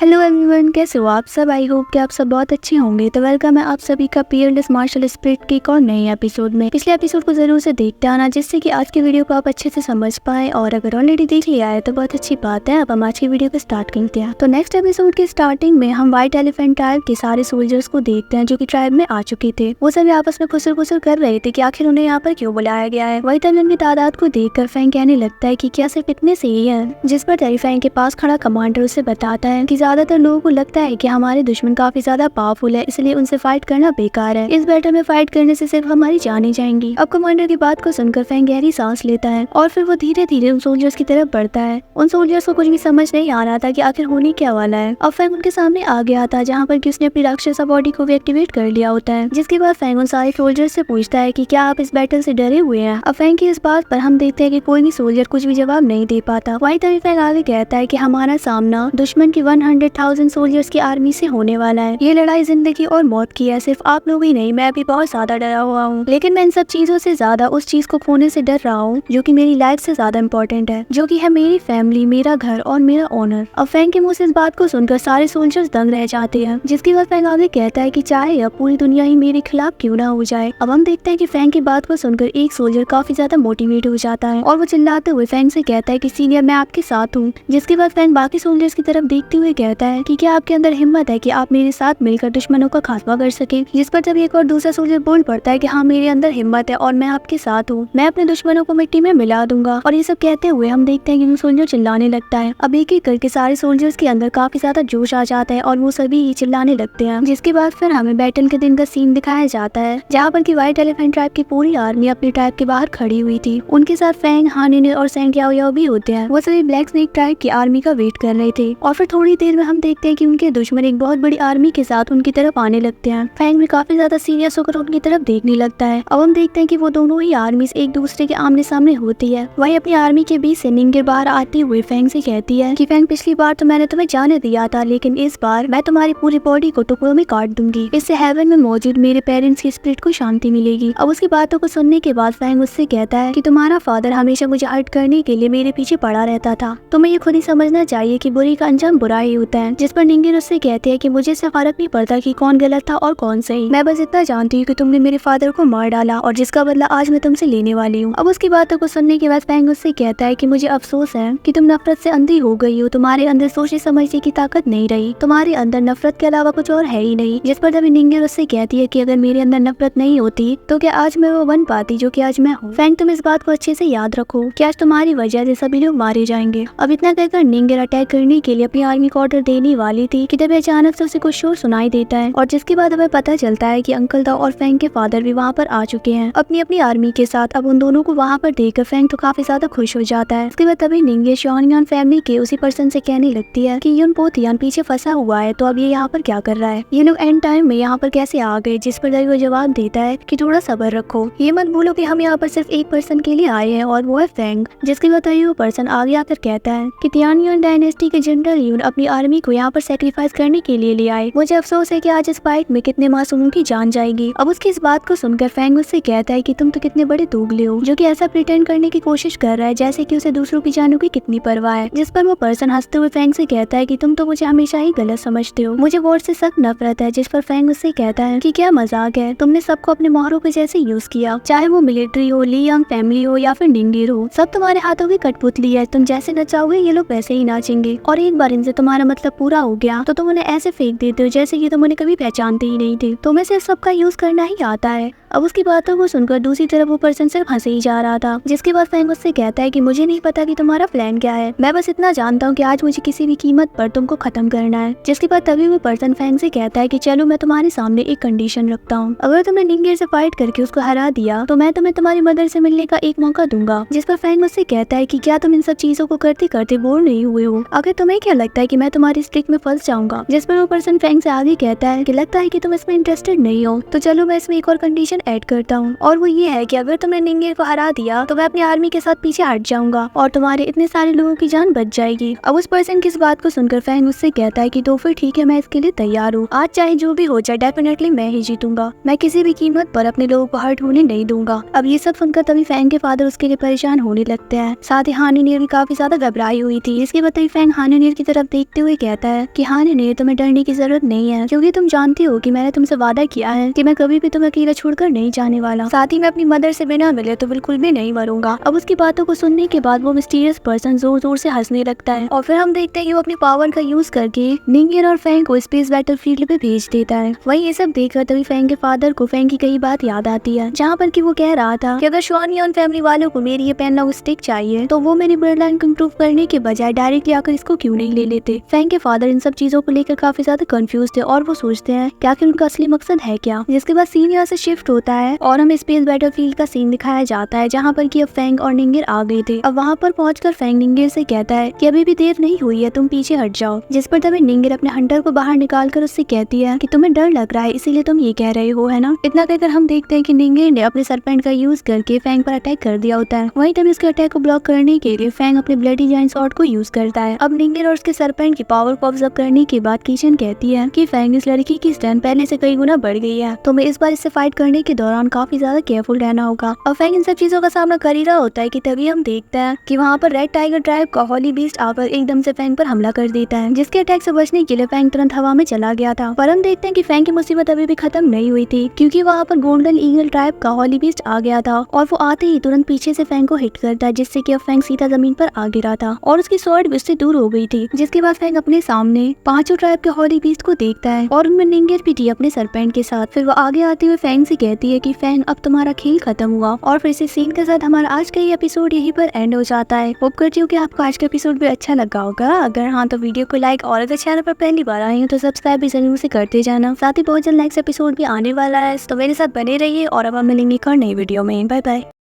Hello everyone, कैसे हो आप सब। आई होप कि आप सब बहुत अच्छे होंगे। तो वेलकम है आप सभी का पीयरलेस मार्शल स्पिरिट के एक और नए एपिसोड में। पिछले एपिसोड को जरूर से देखते आना, जिससे कि आज की वीडियो को आप अच्छे से समझ पाए। और अगर ऑलरेडी देख लिया है तो बहुत अच्छी बात है। अब हम आज की वीडियो को स्टार्ट करते हैं। तो नेक्स्ट एपिसोड के स्टार्टिंग में हम व्हाइट एलिफेंट ट्राइब के सारे सोल्जर्स को देखते हैं जो की ट्राइब में आ चुके थे। वो सभी आपस में खुसर खुसर कर रहे थे कि आखिर उन्हें यहाँ पर क्यों बुलाया गया है। व्हाइट एलिफेंट की तादाद को देखकर फैंग कहने लगता है कि क्या सिर्फ इतने से ही है, जिस पर टेरिफाइंग के पास खड़ा कमांडर उसे बताता है कि ज्यादातर लोगों को लगता है कि हमारे दुश्मन काफी ज्यादा पावरफुल है, इसलिए उनसे फाइट करना बेकार है। इस बैटल में फाइट करने से सिर्फ हमारी जानें जाएंगी। अब कमांडर की बात को सुनकर फैंग गहरी सांस लेता है और फिर वो धीरे धीरे उन सोल्जर्स की तरफ बढ़ता है। उन सोल्जर्स को कुछ भी समझ नहीं आ रहा था कि आखिर होने क्या वाला है। अब फैंग उनके सामने आ गया था, जहाँ पर कि उसने अपनी राक्षसा बॉडी को भी एक्टिवेट कर लिया होता है। जिसके बाद फैंग उन सारे सोल्जर्स से पूछता है कि क्या आप इस बैटल से डरे हुए हैं। अब फैंग की इस बात पर हम देखते हैं कि कोई भी सोल्जर कुछ भी जवाब नहीं दे पाता। वहीं तभी फैंग आगे कहता है कि हमारा सामना दुश्मन की 100,000 सोल्जर्स की आर्मी से होने वाला है। ये लड़ाई जिंदगी और मौत की है। सिर्फ आप लोग ही नहीं, मैं भी बहुत ज्यादा डरा हुआ हूँ। लेकिन मैं इन सब चीजों से ज्यादा उस चीज को खोने से डर रहा हूँ जो कि मेरी लाइफ से ज्यादा इम्पोर्टेंट है, जो कि है मेरी फैमिली, मेरा घर और मेरा ऑनर। अब फैंग के मुंह से इस बात को सुनकर सारे सोल्जर्स दंग रह जाते हैं। जिसके बाद फैंग आगे कहता है कि चाहे अब पूरी दुनिया ही मेरे खिलाफ क्यों ना हो जाए। अब हम देखते हैं कि फैंग की बात को सुनकर एक सोल्जर काफी ज्यादा मोटिवेट हो जाता है और वो चिल्लाते हुए फैंग से कहता है कि सीनियर, मैं आपके साथ हूँ। जिसके बाद फैंग बाकी सोल्जर्स की तरफ देखते हुए कहता है कि क्या आपके अंदर हिम्मत है कि आप मेरे साथ मिलकर दुश्मनों का खात्मा कर सके। जिस पर जब एक और दूसरा सोल्जर बोल पड़ता है कि हाँ, मेरे अंदर हिम्मत है और मैं आपके साथ हूँ, मैं अपने दुश्मनों को मिट्टी में मिला दूंगा। और ये सब कहते हुए हम देखते हैं कि वो सोल्जर चिल्लाने लगता है। अब एक एक करके सारे सोल्जर्स के अंदर काफी ज्यादा जोश आ जाता है और वो सभी ही चिल्लाने लगते हैं। जिसके बाद फिर हमें बैटल के दिन का सीन दिखाया जाता है, जहाँ पर की व्हाइट एलिफेंट ट्राइब की पूरी आर्मी अपनी ट्राइब के बाहर खड़ी हुई थी। उनके साथ फैंग, हानिन और सैंग याओ भी होते हैं। वो सभी ब्लैक स्नेक ट्राइब की आर्मी का वेट कर रहे थे। और फिर थोड़ी देर में हम देखते हैं कि उनके दुश्मन एक बहुत बड़ी आर्मी के साथ उनकी तरफ आने लगते हैं। फैंग भी काफी ज्यादा सीरियस होकर उनकी तरफ देखने लगता है। अब हम देखते हैं कि वो दोनों ही आर्मी एक दूसरे के आमने सामने होती है। वही अपनी आर्मी के बीच से निंगिर बाहर आते हुए फैंग से कहती है कि फैंग, पिछली बार तो मैंने तुम्हें जाने दिया था, लेकिन इस बार मैं तुम्हारी पूरी बॉडी को टुकड़ों में काट दूंगी। इससे हेवन में मौजूद मेरे पेरेंट्स की स्पिरिट को शांति मिलेगी। अब उसकी बातों को सुनने के बाद फैंग उससे कहता है कि तुम्हारा फादर हमेशा मुझे हर्ट करने के लिए मेरे पीछे पड़ा रहता था। तुम्हें ये खुद ही समझना चाहिए कि बुरी का अंजाम बुरा ही होता है। जिस पर निंगिर उससे कहते हैं कि मुझे इससे फर्क नहीं पड़ता कि कौन गलत था और कौन सही। मैं बस इतना जानती हूँ कि तुमने मेरे फादर को मार डाला और जिसका बदला आज मैं तुमसे लेने वाली हूँ। अब उसकी बातों को सुनने के बाद फैंग उससे कहता है कि मुझे अफसोस है कि तुम नफरत से अंधी हो गई हो। तुम्हारे अंदर सोचने समझने की ताकत नहीं रही। तुम्हारे अंदर नफरत के अलावा कुछ और है ही नहीं। जिस पर तभी निंगिर उससे कहती है कि अगर मेरे अंदर नफरत नहीं होती तो क्या आज मैं वो बन पाती जो कि आज मैं हूँ। फैंग, तुम इस बात को अच्छे से याद रखो कि आज तुम्हारी वजह से सभी लोग मारे जाएंगे। अब इतना कहकर निंगिर अटैक करने के लिए अपनी आर्मी को ऑर्डर देने वाली थी कि तभी अचानक से उसे कुछ शोर सुनाई देता है। और जिसके बाद हमें पता चलता है कि अंकल दा और फैंग के फादर भी वहाँ पर आ चुके हैं अपनी अपनी आर्मी के साथ। अब उन दोनों को वहाँ पर देखकर फैंग तो काफी ज्यादा खुश हो जाता है। इसके बाद तभी निंगिर शॉनयान फैमिली के उसी पर्सन से कहने लगती है कि यून पोथियान पीछे फंसा हुआ है, तो अब ये यहाँ पर क्या कर रहा है, ये लोग एंड टाइम में यहाँ पर कैसे आ गए। जिस पर वो जवाब देता है कि थोड़ा सब्र रखो, ये मत भूलो कि हम यहाँ पर सिर्फ एक पर्सन के लिए आए हैं और वो है फैंग। जिसके बाद वो पर्सन आगे आकर कहता है कि तियानियन डायनेस्टी के जनरल यून अपनी आर्मी को यहाँ पर सेक्रीफाइस करने के लिए ले आए। मुझे अफसोस है कि आज इस फाइट में कितने मासूमों की जान जाएगी। अब उसकी इस बात को सुनकर फैंग उससे कहता है कि तुम तो कितने बड़े दोगले हो, जो कि ऐसा प्रिटेंड करने की कोशिश कर रहा है जैसे कि उसे दूसरों की जानों की कितनी परवाह है। जिस पर वो पर्सन हंसते हुए फैंग से कहता है कि तुम तो मुझे हमेशा ही गलत समझते हो, मुझे वॉर से सख्त नफरत है। जिस पर फैंग उससे कहता है कि क्या मजाक है, तुमने सबको अपने मोहरों के जैसे यूज किया, चाहे वो मिलिट्री हो, ली यंग फैमिली हो या फिर निंगिर हो, सब तुम्हारे हाथों की कठपुतली है। तुम जैसे नचाओगे ये लोग वैसे ही नाचेंगे, और एक बार इनसे तुम्हारा मतलब पूरा हो गया तो तुम उन्हें ऐसे फेंक देते हो जैसे कि तुम उन्हें कभी पहचानते ही नहीं थे। तुम्हें सिर्फ सबका यूज करना ही आता है। अब उसकी बातों को सुनकर दूसरी तरफ वो पर्सन सिर्फ हंसे ही जा रहा था। जिसके बाद फैंग उससे कहता है कि मुझे नहीं पता कि तुम्हारा प्लान क्या है, मैं बस इतना जानता हूँ कि आज मुझे किसी भी कीमत पर तुमको खत्म करना है। जिसके बाद तभी वो पर्सन फैंग से कहता है कि चलो मैं तुम्हारे सामने एक कंडीशन रखता हूँ, अगर तुमने निंगिर से फाइट करके उसको हरा दिया तो मैं तुम्हें तुम्हारी मदर से मिलने का एक मौका दूंगा। जिस पर फैंग उससे कहता है कि क्या तुम इन सब चीजों को करते करते बोर नहीं हुए हो, अगर तुम्हें क्या लगता है कि मैं तुम्हारी स्ट्रिक में फंस जाऊंगा। जिस पर वो पर्सन फैंग से आगे कहता है कि लगता है कि तुम इसमें इंटरेस्टेड नहीं हो, तो चलो मैं इसमें एक और कंडीशन कंडीशन ऐड करता हूँ, और वो ये है कि अगर तुमने निंगेर को हरा दिया तो मैं अपनी आर्मी के साथ पीछे हट जाऊंगा और तुम्हारे इतने सारे लोगों की जान बच जाएगी। अब उस पर्सन की इस बात को सुनकर फैंग उससे कहता है कि तो फिर ठीक है, मैं इसके लिए तैयार हूँ। आज चाहे जो भी हो जाए डेफिनेटली मैं ही जीतूंगा। मैं किसी भी कीमत पर अपने लोगों को हर्ट होने नहीं दूंगा। अब ये सब सुनकर तभी फैंग के फादर उसके लिए परेशान होने लगते हैं। साथ ही हानिनीर भी काफी ज्यादा घबराई हुई थी। इसके बाद तभी फैंग हानिनीर की तरफ देखते हुए कहता है कि हानिनीर, तुम्हें डरने की जरूरत नहीं है, क्योंकि तुम जानती हो कि मैंने तुमसे वादा किया है कि मैं कभी भी तुम्हें अकेला छोड़कर नहीं जाने वाला। साथ ही मैं अपनी मदर से बिना मिले तो बिल्कुल भी नहीं मरूंगा। अब उसकी बातों को सुनने के बाद वो मिस्टीरियस पर्सन जोर जोर से हंसने लगता है और फिर हम देखते हैं कि वो अपनी पावर का यूज करके निंगेर और फैंग को स्पेस बैटलफील्ड पे भेज देता है। वहीं ये सब देखकर तभी फैंग के फादर को फैंग की कई बात याद आती है, जहाँ पर कि वो कह रहा था कि अगर शॉनियन फैमिली वालों को मेरी ये पेनलॉग स्टिक चाहिए तो वो मेरी ब्लड लाइन को इम्प्रूव करने के बजाय डायरेक्टली आकर इसको क्यों नहीं ले लेते। फैंग के फादर इन सब चीजों को लेकर काफी ज्यादा कंफ्यूज थे और वो सोचते हैं कि आखिर उनका असली मकसद है क्या। जिसके बाद सीन यहाँ से शिफ्ट होता है और हमें स्पेस बैटलफील्ड का सीन दिखाया जाता है, जहाँ पर कि अब फैंग और निंगेर आ गए थे। अब वहाँ पर पहुंचकर फैंग निंगेर से कहता है कि अभी भी देर नहीं हुई है, तुम पीछे हट जाओ। जिस पर तभी निंगेर अपने हंटर को बाहर निकाल कर उससे कहती है कि तुम्हें डर लग रहा है इसीलिए तुम ये कह रहे हो, है ना। इतना कहकर हम देखते हैं कि निंगेर ने अपने सरपेंट का यूज करके फैंग पर अटैक कर दिया होता है। वहीं तभी उसके अटैक को ब्लॉक करने के लिए फैंग अपने ब्लडी जायंट स्वॉर्ड को यूज करता है। अब निंगेर और उसके सरपेंट की पावर को ऑब्जर्व करने के बाद किचन कहती है कि फैंग, इस लड़की की स्ट्रेंथ पहले से कई गुना बढ़ गई है, तो मैं इस बार इससे फाइट करने के दौरान काफी ज्यादा केयरफुल रहना होगा। अब फैंग इन सब चीजों का सामना कर ही रहा होता है कि तभी हम देखते हैं कि वहाँ पर रेड टाइगर ट्राइब का हॉली बीस्ट आकर एकदम से फैंग पर हमला कर देता है, जिसके अटैक से बचने के लिए फैंग तुरंत हवा में चला गया था। पर हम देखते हैं कि फैंग की मुसीबत अभी भी खत्म नहीं हुई थी, क्योंकि वहाँ पर गोल्डन ईगल ट्राइब का हॉली बीस्ट आ गया था और वो आते ही तुरंत पीछे से फैंग को हिट करता है, जिससे कि अब फैंग सीधा जमीन पर आ गिरा था और उसकी स्वॉर्ड भी उससे दूर हो गई थी। जिसके बाद फैंग अपने सामने पांचों ट्राइब के हॉली बीस्ट को देखता है और उनमें निंगेर भी थी अपने सरपेंट के साथ। फिर वो आगे आते हुए फैंग से कहती है कि फैंग, अब तुम्हारा खेल खत्म हुआ। और फिर इस सीन के साथ हमारा आज का ये एपिसोड यहीं पर एंड हो जाता है। होप करती हूँ कि आपको आज का एपिसोड भी अच्छा लगा होगा। अगर हाँ तो वीडियो को लाइक, और अगर चैनल पर पहली बार आए हो तो सब्सक्राइब भी जरूर से करते जाना। साथ ही बहुत जल्द नेक्स्ट एपिसोड भी आने वाला है, तो मेरे साथ बने रहिए और अब हम मिलेंगे एक और नई वीडियो में। Bye bye.